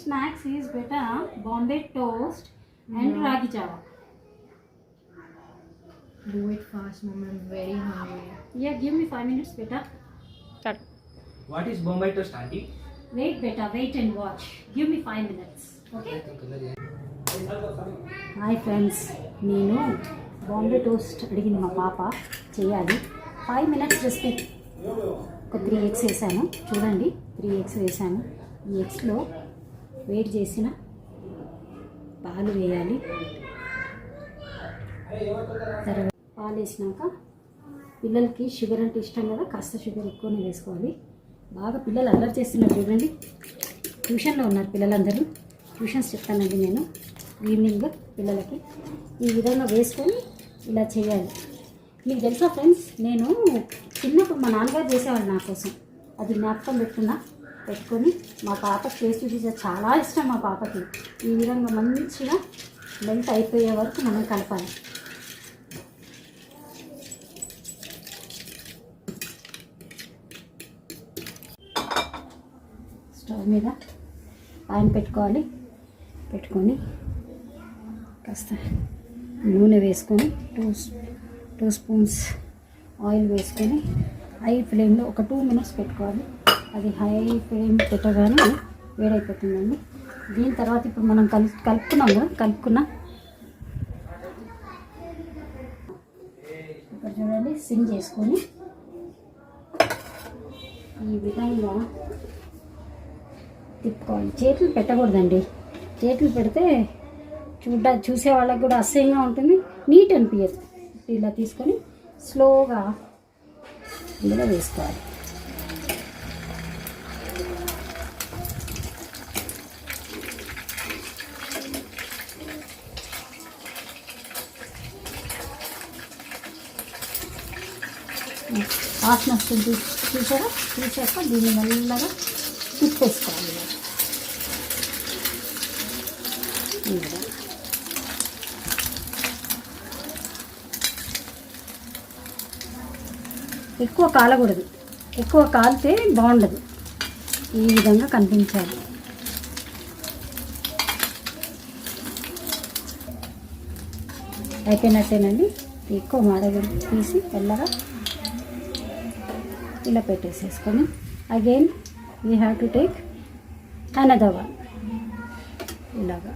snacks is better Bombay toast and ragi java. Do it fast, mom. I'm very hungry. Yeah, give me 5 minutes, beta. Start. What is Bombay toast, auntie? Wait, beta, wait and watch. Give me 5 minutes. Okay? Hi friends, నేను Bombay toast అడిగింది మా పాప చేయాలి. 5 minutes recipe. ఒక 3 eggs వేసాను, చూడండి 3 eggs వేసాను. ఈ ఎగ్స్లో వేడి చేసిన పాలు వేయాలి. తర్వాత పాలు వేసినాక పిల్లలకి షుగర్ అంటే ఇష్టం కదా, కాస్త షుగర్ ఎక్కువనే వేసుకోవాలి. బాగా పిల్లలు అల్లరి చేస్తున్నారు చూడండి. ట్యూషన్లో ఉన్నారు పిల్లలందరూ. ట్యూషన్స్ చెప్తానండి నేను ఈవినింగ్ పిల్లలకి. ఈ విధంగా వేసుకొని ఇలా చేయాలి. మీకు తెలుసా ఫ్రెండ్స్, నేను చిన్నప్పుడు మా నాన్నగారు చేసేవాళ్ళు నా కోసం. అది జ్ఞాపకం పెట్టుకొని మా పాపకి టేస్ట్ చూసే చాలా ఇష్టం మా పాపకి. ఈ విధంగా మంచిగా మెల్ట్ అయిపోయే వరకు మనం కలపాలి. స్టవ్ మీద పాన్ పెట్టుకొని కాస్త నూనె వేసుకొని 2 స్పూన్స్ ఆయిల్ వేసుకొని హై ఫ్లేమ్లో ఒక 2 minutes పెట్టుకోవాలి. అది హై ఫ్లేమ్ పెట్టగానే వేడైపోతుందండి. దీని తర్వాత ఇప్పుడు మనం కలుపుకున్నాం కదా, ఇక్కడ చూడండి సిమ్ చేసుకొని ఈ విధంగా తిప్పుకోవాలి. చేతులు పెట్టకూడదండి, చేతులు పెడితే చూసే వాళ్ళకి కూడా అసహ్యంగా ఉంటుంది, నీట్ అనిపించదు. ఇలా తీసుకొని స్లోగా ఇందులో వేసుకోవాలి. వాసన వస్తుంది చూసాక దీన్ని మెల్లగా తిప్పేసుకోవాలి. ఎక్కువ కాలకూడదు, ఎక్కువ కాలితే బాగుండదు. ఈ విధంగా కనిపించాలి. అయిపోయినట్టేనండి. ఎక్కువ మాడకూడదు, తీసి మెల్లగా ఇలా పెట్టేసేసుకొని again we have to take another one. ఇలాగా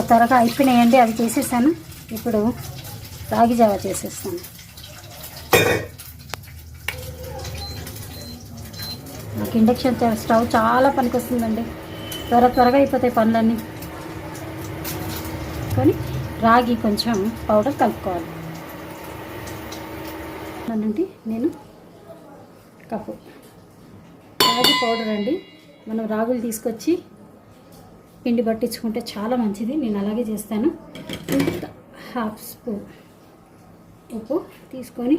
త్వరగా అయిపోయినాయండి. అవి చేసేసాను. ఇప్పుడు రాగి జావా చేసేస్తాను. నాకు ఇండక్షన్ స్టవ్ చాలా పనికొస్తుందండి. త్వరగా అయిపోతాయి పనులన్నీ. కానీ రాగి కొంచెం పౌడర్ కలుపుకోవాలి. అంటే నేను కప్పు రాగి పౌడర్ అండి. మనం రాగులు తీసుకొచ్చి పిండి పట్టించుకుంటే చాలా మంచిది. నేను అలాగే చేస్తాను. ఇంత 1/2 స్పూన్ ఉప్పు తీసుకొని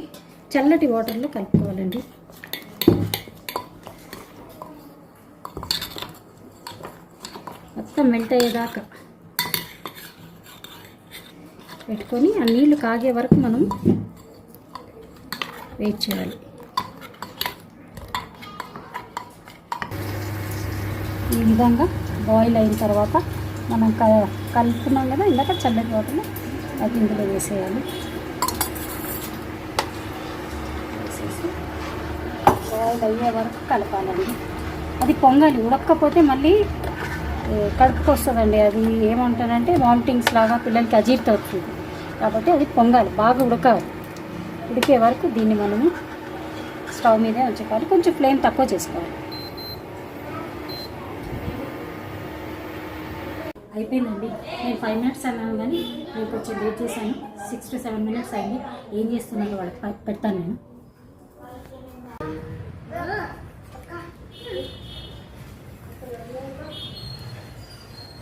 చల్లటి వాటర్లో కలుపుకోవాలండి. మొత్తం మెల్ట్ అయ్యేదాకా పెట్టుకొని ఆ నీళ్లు కాగే వరకు మనం వెయిట్ చేయాలి. ఈ విధంగా బాయిల్ అయిన తర్వాత మనం కలుపుకున్నాం కదా ఇందాక చల్లటి వాటర్లో, అది ఇందులో వేసేయాలి. వేసేసి బాయిల్ అయ్యే వరకు కలపాలండి. అది పొంగాలి. ఉడక్కపోతే మళ్ళీ కడుపుకి వస్తుందండి. అది ఏమంటారంటే వామిటింగ్స్ లాగా, పిల్లలకి అజీర్తి అవుతుంది. కాబట్టి అది పొంగాలి, బాగా ఉడకాలి. ఉడికే వరకు దీన్ని మనము స్టవ్ మీదే ఉంచుకోవాలి. కొంచెం ఫ్లేమ్ తక్కువ చేసుకోవాలి. అయిపోయిందండి. నేను 5 minutes అన్నాను కానీ నేను కొంచెం వెయిట్ చేశాను. 6 to 7 minutes అయింది. ఏం చేస్తున్నారో వాళ్ళకి పెడతాను నేను.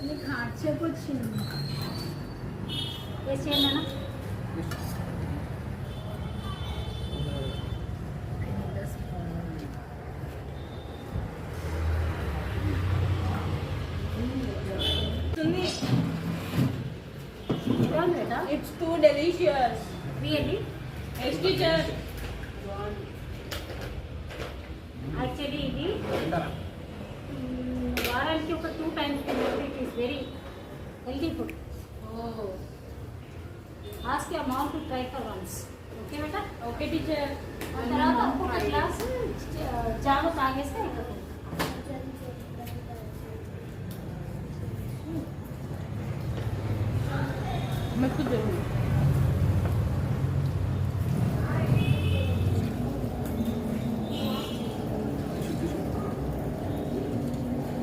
నీకు హార్ట్ షేప్ వచ్చింది. వేస్ట్ చేయండి అన్న. ఎలా ఉంది బేటా? It's too delicious. Really Yes, teacher. Actually ఇది వారానికి ఒక 2 times తినడం it is very healthy food. Oh. Ask your mom to try for once. Okay beta? Okay, teacher. ఆ తర్వాత ఒక్కొక్క గ్లాస్ జావ తాగేస్తే అయిపోతుంది. మెక్కు జరుగు.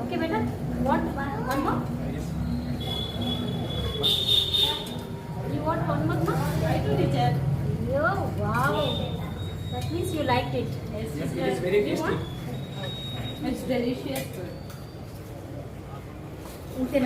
Okay beta? What one more? You want one more మా? Try to, teacher. యో wow, that means you like it. Yes, Yes, teacher. it is very You tasty. want? It's delicious. ఇంతే.